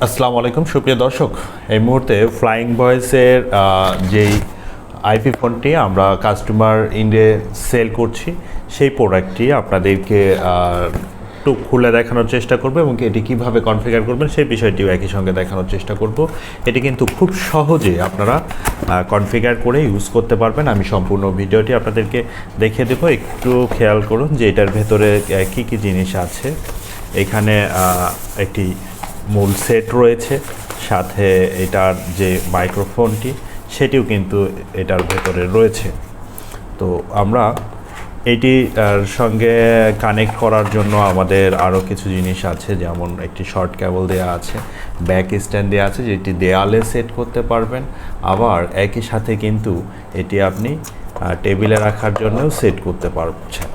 আসসালামু আলাইকুম সুপ্রিয় দর্শক, এই মুহূর্তে ফ্লাইং ভয়েসের যেই আইপি ফোনটি আমরা কাস্টমার ইন্ডে সেল করছি সেই প্রোডাক্টটি আপনাদেরকে একটু খুলে দেখানোর চেষ্টা করব এবং এটি কীভাবে কনফিগার করবেন সেই বিষয়টিও একই সঙ্গে দেখানোর চেষ্টা করব। এটি কিন্তু খুব সহজে আপনারা কনফিগার করে ইউজ করতে পারবেন। আমি সম্পূর্ণ ভিডিওটি আপনাদেরকে দেখিয়ে দেবো। একটু খেয়াল করুন যে এটার ভেতরে কী কী জিনিস আছে। এখানে একটি মূল সেট রয়েছে, সাথে এটার যে মাইক্রোফোনটি সেটিও কিন্তু এটার ভেতরে রয়েছে। তো আমরা এটির সঙ্গে কানেক্ট করার জন্য আমাদের আরও কিছু জিনিস আছে, যেমন একটি শর্ট কেবল দেওয়া আছে, ব্যাক স্ট্যান্ড দেওয়া আছে যেটি দেয়ালে সেট করতে পারবেন। আবার একই সাথে কিন্তু এটি আপনি টেবিলে রাখার জন্যও সেট করতে পারছেন।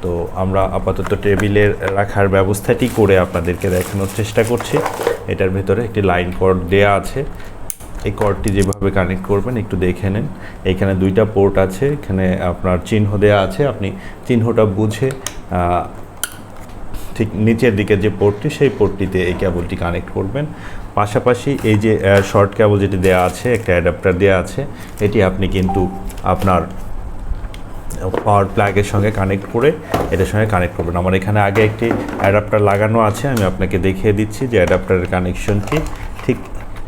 তো আমরা আপাতত টেবিলের রাখার ব্যবস্থাটি করে আপনাদেরকে দেখানোর চেষ্টা করছি। এটার ভিতরে একটি লাইন কর্ড দেয়া আছে। এই কর্ডটি যেভাবে কানেক্ট করবেন একটু দেখে নেন। এখানে দুইটা পোর্ট আছে, এখানে আপনার চিহ্ন দেয়া আছে, আপনি চিহ্নটা বুঝে ঠিক নিচের দিকে যে পোর্টটি সেই পোর্টটিতে এই কেবলটি কানেক্ট করবেন। পাশাপাশি এই যে শর্ট কেবল যেটি দেয়া আছে, একটা অ্যাডাপ্টার দেয়া আছে, এটি আপনি কিন্তু আপনার পাওয়ার প্লাগের সঙ্গে কানেক্ট করে এটার সঙ্গে কানেক্ট করবেন। আমার এখানে আগে একটি অ্যাডাপ্টার লাগানো আছে, আমি আপনাকে দেখিয়ে দিচ্ছি যে অ্যাডাপ্টারের কানেকশনটি ঠিক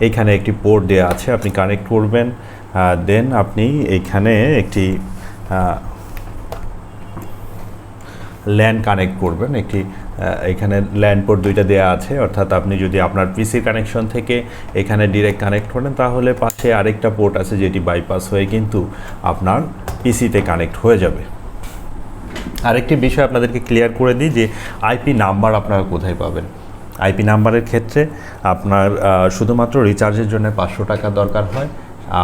এইখানে একটি পোর্ট দেওয়া আছে, আপনি কানেক্ট করবেন। দেন আপনি এইখানে একটি ল্যান কানেক্ট করবেন। একটি এখানে ল্যান পোর্ট দুইটা দেওয়া আছে, অর্থাৎ আপনি যদি আপনার পিসির কানেকশন থেকে এখানে ডিরেক্ট কানেক্ট করেন তাহলে পাশে আরেকটা পোর্ট আছে যেটি বাইপাস হয়ে কিন্তু আপনার পিসিতে কানেক্ট হয়ে যাবে। আরেকটি বিষয় আপনাদেরকে ক্লিয়ার করে দিই যে আইপি নাম্বার আপনারা কোথায় পাবেন। আইপি নাম্বারের ক্ষেত্রে আপনার শুধুমাত্র রিচার্জের জন্য 500 টাকা দরকার হয়,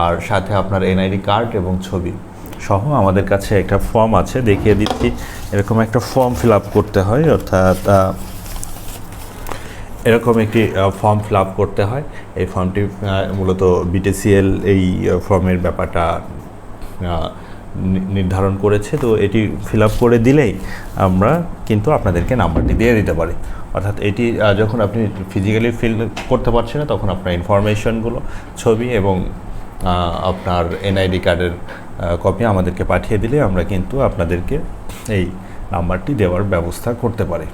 আর সাথে আপনার এনআইডি কার্ড এবং ছবি সহ আমাদের কাছে একটা ফর্ম আছে, দেখিয়ে দিচ্ছি। এরকম একটা ফর্ম ফিল আপ করতে হয়, অর্থাৎ এরকম একটি ফর্ম ফিল আপ করতে হয়। এই ফর্মটি মূলত বিটিসিএল এই ফর্মের ব্যাপারটা নির্ধারণ করেছে। তো এটি ফিল আপ করে দিলেই আমরা কিন্তু আপনাদেরকে নাম্বারটি দিয়ে দিতে পারি। অর্থাৎ এটি যখন আপনি ফিজিক্যালি ফিল করতে পারছেন না, তখন আপনার ইনফরমেশনগুলো, ছবি এবং আপনার এনআইডি কার্ডের কপি আমাদেরকে পাঠিয়ে দিলে আমরা কিন্তু আপনাদেরকে এই নাম্বারটি দেওয়ার ব্যবস্থা করতে পারি।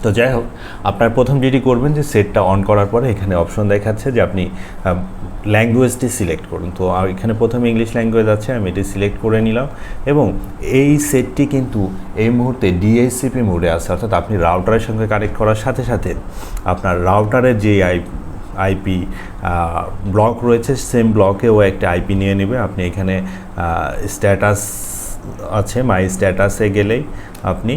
তো যাই হোক, আপনার প্রথম যেটি করবেন যে সেটটা অন করার পরে এখানে অপশন দেখাচ্ছে যে আপনি ল্যাঙ্গুয়েজটি সিলেক্ট করুন। তো এখানে প্রথমে ইংলিশ ল্যাঙ্গুয়েজ আছে, আমি এটি সিলেক্ট করে নিলাম। এবং এই সেটটি কিন্তু এই মুহূর্তে ডিএসসিপি মোডে আছে, অর্থাৎ আপনি রাউটারের সঙ্গে কানেক্ট করার সাথে সাথে আপনার রাউটারের যে আইপি ব্লক রয়েছে সেম ব্লকেও একটা আইপি নিয়ে নেবে। আপনি এখানে স্ট্যাটাস আছে, মাই স্ট্যাটাসে গেলেই আপনি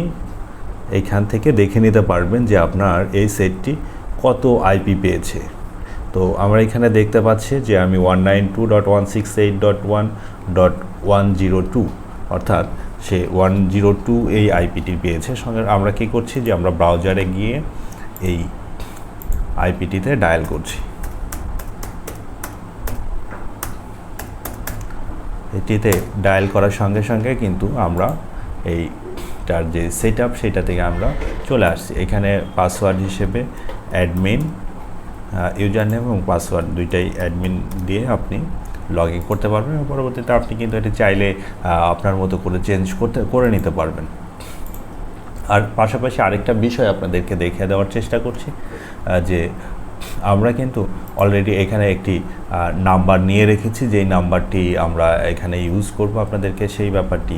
এইখান থেকে দেখে নিতে পারবেন যে আপনার এই সেটটি কত আইপি পেয়েছে। তো আমরা এখানে দেখতে পাচ্ছি যে আমি 192.168.1.102 অর্থাৎ সে 102 এই আইপিটি পেয়েছে। সঙ্গে আমরা কি করছি যে আমরা ব্রাউজারে গিয়ে এই আইপিটিতে ডায়াল করছি। এটিতে ডায়াল করার সঙ্গে সঙ্গে কিন্তু আমরা এইটার যে সেট আপ সেটা থেকে আমরা চলে আসছি। এখানে পাসওয়ার্ড হিসেবে অ্যাডমিন, ইউজার নেম এবং পাসওয়ার্ড দুইটাই অ্যাডমিন দিয়ে আপনি লগ ইন করতে পারবেন এবং পরবর্তীতে আপনি কিন্তু এটি চাইলে আপনার মতো করে চেঞ্জ করে নিতে পারবেন। আর পাশাপাশি আরেকটা বিষয় আপনাদেরকে দেখিয়ে দেওয়ার চেষ্টা করছি যে আমরা কিন্তু অলরেডি এখানে একটি নাম্বার নিয়ে রেখেছি, যেই নাম্বারটি আমরা এখানে ইউজ করব। আপনাদেরকে সেই ব্যাপারটি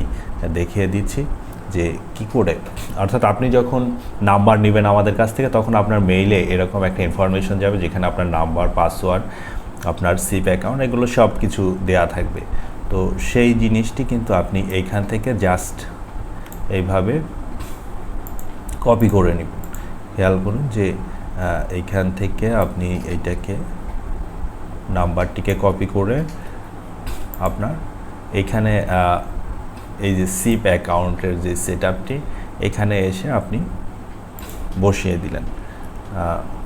দেখিয়ে দিচ্ছি যে কী করে। অর্থাৎ আপনি যখন নাম্বার নেবেন আমাদের কাছ থেকে তখন আপনার মেইলে এরকম একটা ইনফরমেশন যাবে যেখানে আপনার নাম্বার, পাসওয়ার্ড, আপনার সিপ অ্যাকাউন্ট এগুলো সব কিছু দেয়া থাকবে। তো সেই জিনিসটি কিন্তু আপনি এইখান থেকে জাস্ট এইভাবে কপি করে নেবেন। খেয়াল করুন যে এইখান থেকে আপনি এইটাকে নাম্বারটিকে কপি করে আপনার এইখানে এই যে সিপ অ্যাকাউন্টের যে সেট আপটি এখানে এসে আপনি বসিয়ে দিলেন।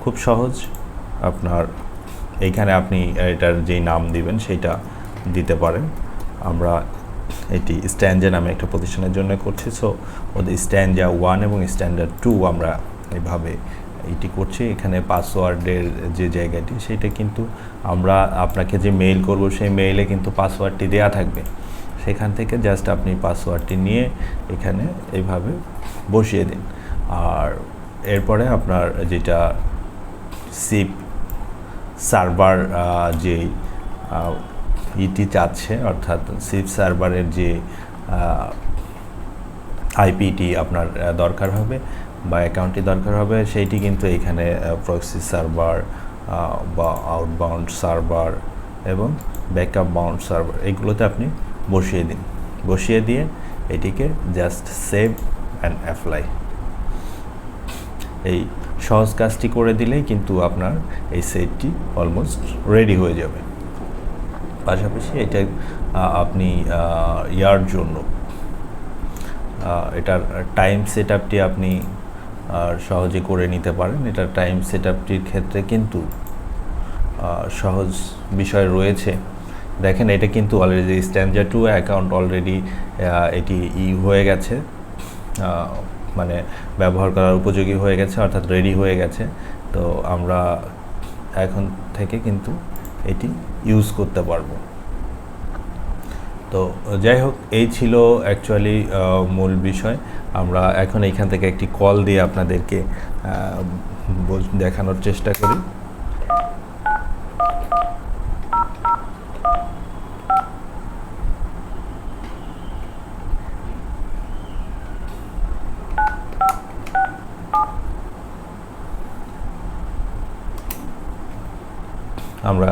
খুব সহজ। আপনার এইখানে আপনি এটার যেই নাম দিবেন সেইটা দিতে পারেন। আমরা এটি স্ট্যান্ডা নামে একটা প্রতিষ্ঠানের জন্য করছি। সো ওদের স্ট্যান্ডা 1 এবং স্ট্যান্ডার্ড 2 আমরা এইভাবে এটি করছি। এখানে পাসওয়ার্ডের যে জায়গাটি সেটা কিন্তু আমরা আপনাকে যে মেইল করব সেই মেইলে কিন্তু পাসওয়ার্ডটি দেওয়া থাকবে। সেখান থেকে জাস্ট আপনি পাসওয়ার্ডটি নিয়ে এখানে এইভাবে বসিয়ে দিন। আর এরপরে আপনার যেটা সিপ সার্ভার যে ইটি চাচ্ছে, অর্থাৎ সিপ সার্ভারের যে আইপিটি আপনার দরকার হবে বা অ্যাকাউন্টটি দরকার হবে, সেইটি কিন্তু এখানে প্রক্সি সার্ভার বা আউটবাউন্ড সার্ভার এবং ব্যাকআপ বাউন্ড সার্ভার এগুলোতে আপনি বসিয়ে দিন। বসিয়ে দিয়ে এটিকে জাস্ট সেভ অ্যান্ড অ্যাপ্লাই, এই সহজ কাজটি করে দিলেই কিন্তু আপনার এই সেটটি অলমোস্ট রেডি হয়ে যাবে। পাশাপাশি এটা আপনি ইয়ার জন্য এটার টাইম সেট আপটি আপনি সহজে করে নিতে পারেন। এটার টাইম সেট আপটির ক্ষেত্রে কিন্তু সহজ বিষয় রয়েছে। দেখেন এটা কিন্তু অলরেডি স্ট্যান্ডার্ড 2 অ্যাকাউন্ট অলরেডি এটি হয়ে গেছে, মানে ব্যবহার করার উপযোগী হয়ে গেছে, অর্থাৎ রেডি হয়ে গেছে। তো আমরা এখন থেকে কিন্তু এটি ইউজ করতে পারবো। তো যাই হোক, এই ছিল অ্যাকচুয়ালি মূল বিষয়। আমরা এখন এইখান থেকে একটি কল দিয়ে আপনাদেরকে দেখানোর চেষ্টা করি। আমরা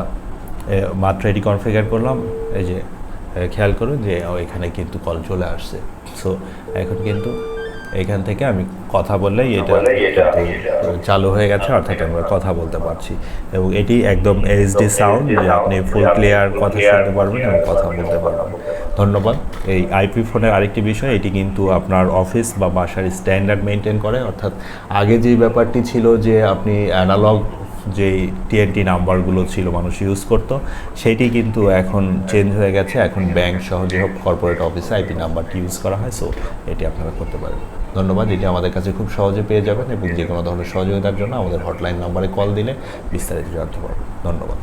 মাত্র এটি কনফিগার করলাম, এই যে খেয়াল করুন যে এখানে কিন্তু কল চলে আসছে। সো এখন কিন্তু এখান থেকে আমি কথা বললেই এটা চালু হয়ে গেছে, অর্থাৎ আমরা কথা বলতে পারছি। এবং এটি একদম এইচডি সাউন্ড, যে আপনি ফুল ক্লিয়ার কথা শুনতে পারবেন এবং কথা বলতে পারবেন। ধন্যবাদ। এই আইপি ফোনের আরেকটি বিষয়, এটি কিন্তু আপনার অফিস বা বাসার স্ট্যান্ডার্ড মেনটেন করে। অর্থাৎ আগে যে ব্যাপারটি ছিল যে আপনি অ্যানালগ যে টিএনটি নাম্বারগুলো ছিল মানুষ ইউজ করতো, সেটি কিন্তু এখন চেঞ্জ হয়ে গেছে। এখন ব্যাংক সহ যে হোক কর্পোরেট অফিসে আইপি নাম্বারটি ইউজ করা হয়। সো এটি আপনারা করতে পারেন। ধন্যবাদ। এটি আমাদের কাছে খুব সহজে পেয়ে যাবেন এবং যে কোনো ধরনের সহযোগিতার জন্য আমাদের হটলাইন নাম্বারে কল দিলে বিস্তারিত জানতে পারবেন। ধন্যবাদ।